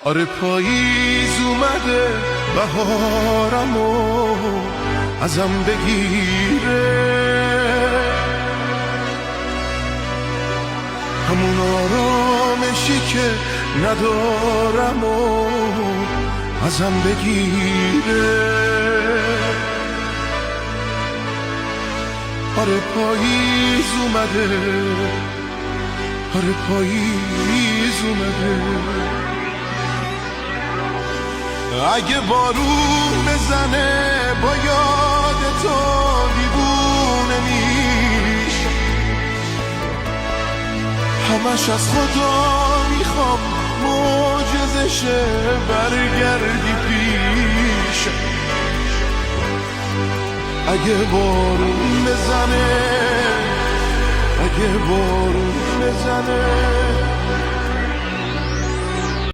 آره پاییز اومده بهارمو ازم بگیره، همون آرامشی که ندارم و ازم بگیره. آره پاییز اومده، آره پاییز اومده. اگه بارون بزنه با یاد تو دیوونه میشه، همش از خدا میخوام معجزشه برگردی پیش. اگه بارون بزنه، اگه بارون بزنه